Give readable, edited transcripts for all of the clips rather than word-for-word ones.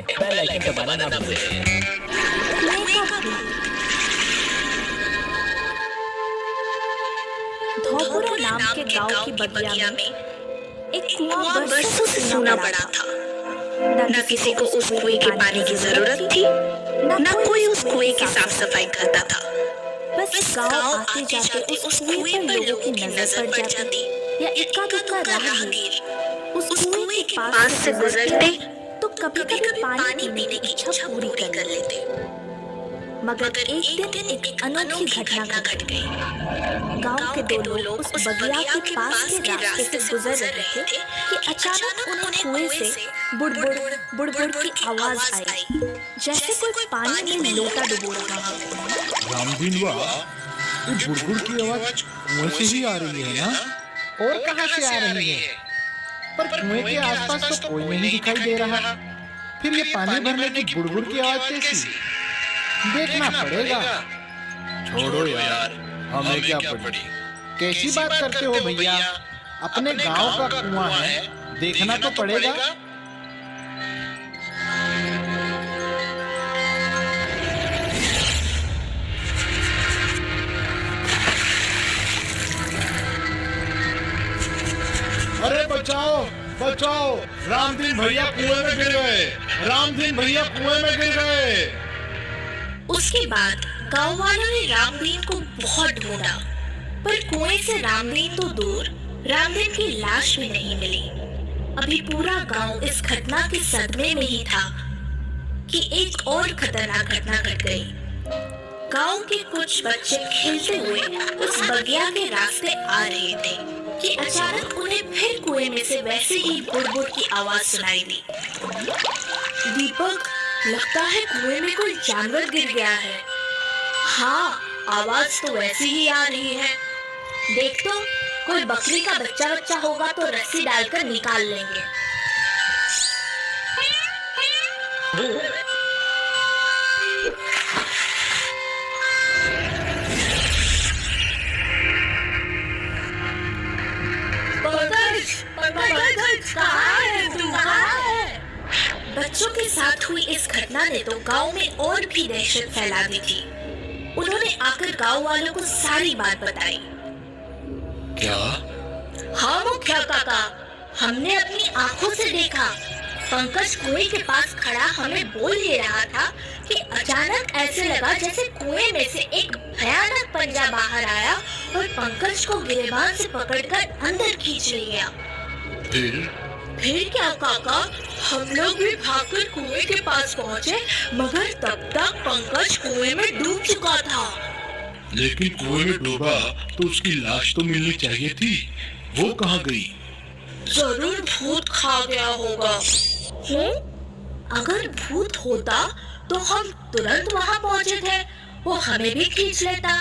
Bell icon दबाना ना भूलें। धौपुरा नाम के गांव की बगिया में एक कुआं बरसों से सूना पड़ा था। न किसी को उस कुएं के पानी की जरूरत थी, न कोई उस कुएं की साफ सफाई करता था। बस गांव आते जाते उस कुएं पर लोगों की नजर पड़ जाती या इक्का दुक्का राहगीर उस कुएं के पास से गुजरते तो कभी-कभी पानी पीने की इच्छा पूरी कर लेते। मगर एक दिन एक अनोखी घटना घट गई। गांव के दो लोग उस बगिया के पास के रास्ते से गुजर रहे थे कि अचानक उन्हें कुएं से बुड़बुड़ बुड़बुड़ की आवाज आई, जैसे कोई पानी में लोटा डुबो रहा हो। रामदीन वाह, ये बुड़बुड़ की आवाज कुएं से ही आ रही है ना? और कहां से आ रही है? पर कुएं के आसपास तो कोई नहीं दिखाई दे रहा। फिर ये पानी भरने की बुड़बुड़ की आवाज कैसी? देखना पड़ेगा। छोड़ो यार, हमें क्या पड़ी। कैसी बात करते हो भैया? अपने गांव का कुआं है, देखना तो पड़ेगा। अरे बचाओ बचाओ, रामदीन भैया कुएं में गिर गए। रामदीन भैया कुएं में गिर गए। उसके बाद गांव वालों ने रामदीन को बहुत ढूंढा, पर कुएं से रामदीन तो दूर, रामदीन की लाश भी नहीं मिली। अभी पूरा गांव इस घटना के सदमे में ही था कि एक और खतरनाक घटना घट गई। गांव के कुछ बच्चे खेलते हुए उस बगिया के रास्ते आ रहे थे कि अचानक उन्हें फिर कुएं में से वैसे ही बुड़बुड़ की आवाज सुनाई दी। दीपक, लगता है कुएं में कोई जानवर गिर गया है। हाँ, आवाज तो वैसी ही आ रही है। देख तो, कोई बकरी का बच्चा होगा तो रस्सी डालकर निकाल लेंगे। कहाँ है तू? बच्चों के साथ हुई इस घटना ने तो गांव में और भी दहशत फैला दी थी। उन्होंने आकर गांव वालों को सारी बात बताई। क्या? हाँ मुखिया काका, हमने अपनी आंखों से देखा। पंकज कुएं के पास खड़ा हमें बोल ले रहा था कि अचानक ऐसे लगा जैसे कुएं में से एक भयानक पंजा बाहर आया और पंकज को गिरेबान से पकड़कर अंदर खींच ले गया। फिर क्या काका, हम लोग भी भागकर कुएं के पास पहुँचे, मगर तब तक पंकज कुएं में डूब चुका था। लेकिन कुएं में डूबा तो उसकी लाश तो मिलनी चाहिए थी, वो कहाँ गई? जरूर भूत खा गया होगा। अगर भूत होता तो हम तुरंत वहाँ पहुँचे थे, वो हमें भी खींच लेता।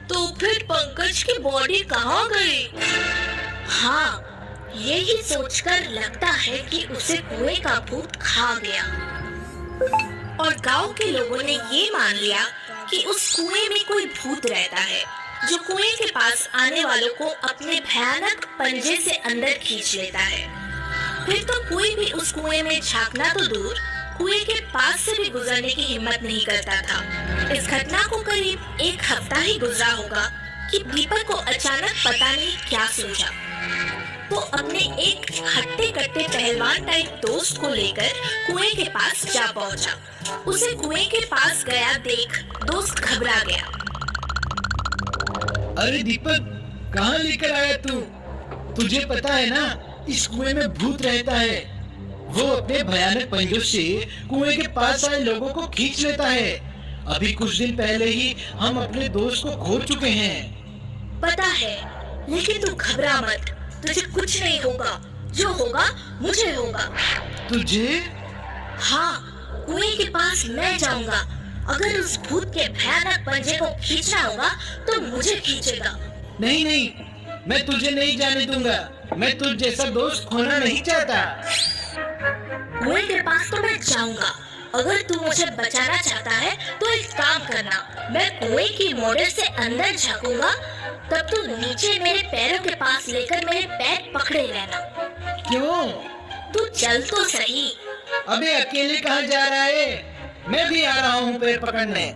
तो फिर पंकज की बॉडी कहाँ गई? हाँ, यही सोचकर लगता है कि उसे कुएं का भूत खा गया। और गांव के लोगों ने ये मान लिया कि उस कुएं में कोई भूत रहता है जो कुएं के पास आने वालों को अपने भयानक पंजे से अंदर खींच लेता है। फिर तो कोई भी उस कुएं में झांकना तो दूर, कुएं के पास से भी गुजरने की हिम्मत नहीं करता था। इस घटना को करीब एक हफ्ता ही गुजरा होगा कि दीपक को अचानक पता नहीं क्या सूझा। वो अपने एक हट्टे कट्टे पहलवान टाइप दोस्त को लेकर कुएं के पास जा पहुंचा। उसे कुएं के पास गया देख दोस्त घबरा गया। अरे दीपक, कहाँ लेकर आया तू? तुझे पता है ना, इस कुएं में भूत रहता है। वो अपने भयानक पंजों से कुएं के पास आए लोगों को खींच लेता है। अभी कुछ दिन पहले ही हम अपने दोस्त को खो चुके हैं। पता है, लेकिन तू घबरा मत, तुझे कुछ नहीं होगा। जो होगा मुझे होगा। तुझे? हाँ, कुएं के पास मैं जाऊंगा। अगर उस भूत के भयानक पंजे को खींचना होगा तो मुझे खींचेगा। नहीं नहीं, मैं तुझे नहीं जाने दूंगा। मैं तुझ जैसा दोस्त खोना नहीं चाहता। कुएं के पास तो मैं जाऊंगा। अगर तू मुझे बचाना चाहता है तो एक काम करना, मैं कुएं की मोटर से अंदर झांकूंगा, तब तू नीचे मेरे पैरों के पास लेकर मेरे पैर पकड़े रहना। क्यों? तू चल तो सही। अबे अकेले कहाँ जा रहा है? मैं भी आ रहा हूँ पेड़ पकड़ने।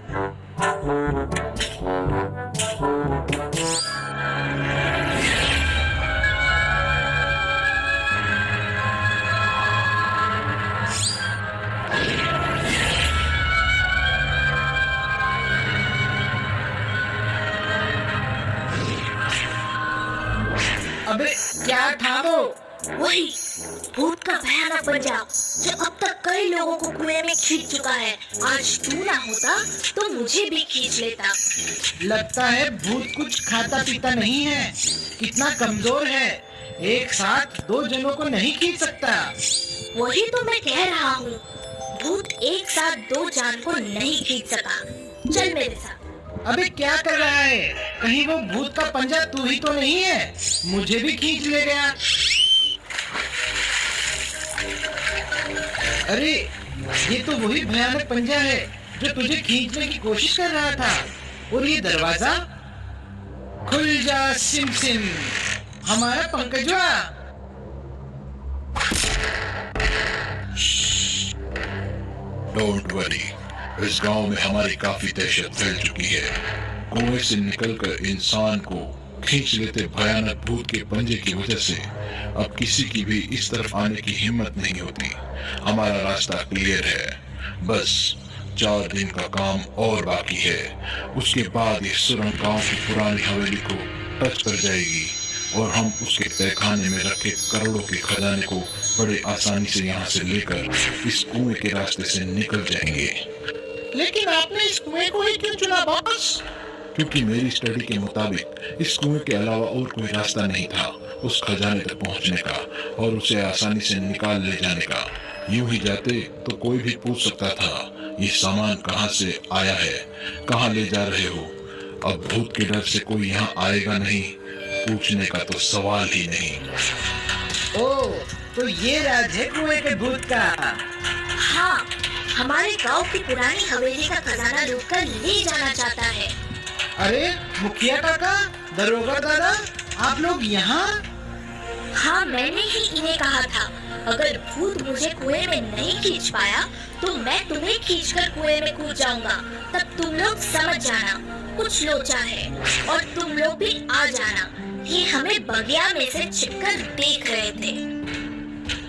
अबे क्या था वो? वही भूत का भयानक पंजा जो अब तक कई लोगों को कुएं में खींच चुका है। आज तू ना होता तो मुझे भी खींच लेता। लगता है भूत कुछ खाता पीता नहीं है, कितना कमजोर है, एक साथ 2 जनों को नहीं खींच सकता। वही तो मैं कह रहा हूँ, भूत एक साथ 2 जान को नहीं खींच सका। चल मेरे साथ। अबे क्या कर रहा है? कहीं वो भूत का पंजा तू ही तो नहीं है? मुझे भी खींच ले गया। अरे ये तो वही भयानक पंजा है जो तुझे खींचने की कोशिश कर रहा था। और ये दरवाजा? खुल जा सिम सिम, हमारा पंकजवा। डोंट वरी, इस गांव में हमारी काफी दहशत फैल चुकी है। कुएं से निकलकर इंसान को खींच लेते भयानक भूत के पंजे की वजह से अब किसी की भी इस तरफ आने की हिम्मत नहीं होती। हमारा रास्ता क्लियर है, बस 4 दिन का काम और बाकी है। उसके बाद ये सुरंग गांव की पुरानी हवेली को टच कर जाएगी और हम उसके तहखाने में रखे करोड़ों के खजाने को बड़े आसानी से यहाँ से लेकर इस कुएं के रास्ते से निकल जाएंगे। लेकिन आपने इस कुएं को ही क्यों चुना बॉस? क्योंकि मेरी स्टडी के मुताबिक इस कुएं के अलावा और कोई रास्ता नहीं था उस खजाने तक पहुंचने का और उसे आसानी से निकाल ले जाने का। यूं ही जाते तो कोई भी पूछ सकता था ये सामान कहाँ से आया है, कहाँ ले जा रहे हो। अब भूत के डर से कोई यहाँ आएगा नहीं, पूछने का तो सवाल ही नहीं। ओह, तो ये राज है कुएं के भूत का। हाँ, हमारे गांव की पुरानी हवेली का खजाना लूटकर ले जाना चाहता है। अरे मुखिया काका, दरोगा दादा, आप लोग यहाँ? हाँ, मैंने ही इन्हें कहा था, अगर भूत मुझे कुएं में नहीं खींच पाया तो मैं तुम्हें खींचकर कुएं में कूद जाऊंगा। तब तुम लोग समझ जाना कुछ लोचा है और तुम लोग भी आ जाना। ये हमें बगिया में से छिपकर देख रहे थे।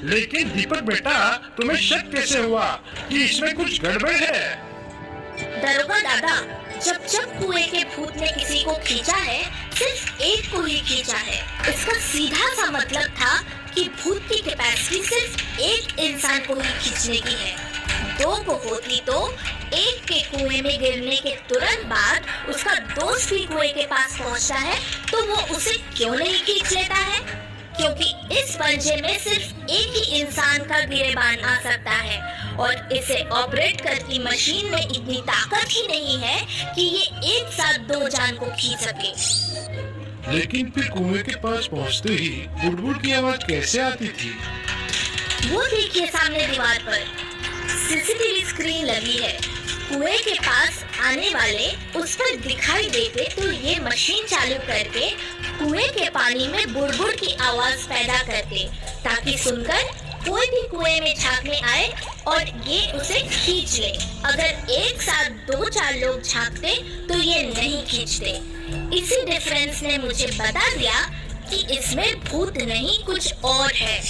लेकिन दीपक बेटा, तुम्हें शक कैसे हुआ कि इसमें कुछ गड़बड़ है? दरोगा दादा, जब कुएं के भूत ने किसी को खींचा है, सिर्फ एक को ही खींचा है। इसका सीधा सा मतलब था कि भूत की कैपेसिटी सिर्फ एक इंसान को ही खींचने की है। 2 को होती तो एक के कुएं में गिरने के तुरंत बाद उसका दोस्त भी कुएं के पास पहुंचता है तो वो उसे क्यों नहीं खींच लेता है? क्योंकि इस पंजे में सिर्फ एक ही इंसान का गिरेबान आ सकता है और इसे ऑपरेट करती मशीन में इतनी ताकत ही नहीं है कि ये एक साथ 2 जान को खींच सके। लेकिन फिर कुएं के पास पहुंचते ही बुड़बुड़ की आवाज कैसे आती थी? वो देखिए सामने दीवार पर सीसीटीवी स्क्रीन लगी है। कुएं के पास आने वाले उस पर दिखाई देते तो ये मशीन चालू करके कुएं के पानी में बुड़बुड़ की आवाज पैदा करते ताकि सुनकर कोई भी कुएं में झांकने आए और ये उसे खींच ले। अगर एक साथ 2-4 लोग झांकते तो ये नहीं खींचते। इसी डिफरेंस ने मुझे बता दिया कि इसमें भूत नहीं कुछ और है।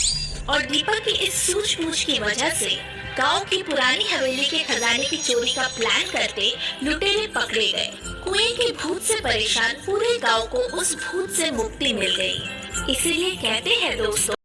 और दीपक की इस सूझबूझ की वजह से गांव की पुरानी हवेली के खजाने की चोरी का प्लान करते लुटेरे पकड़े गए। कुएं के भूत से परेशान पूरे गांव को उस भूत से मुक्ति मिल गई। इसीलिए कहते हैं दोस्तों,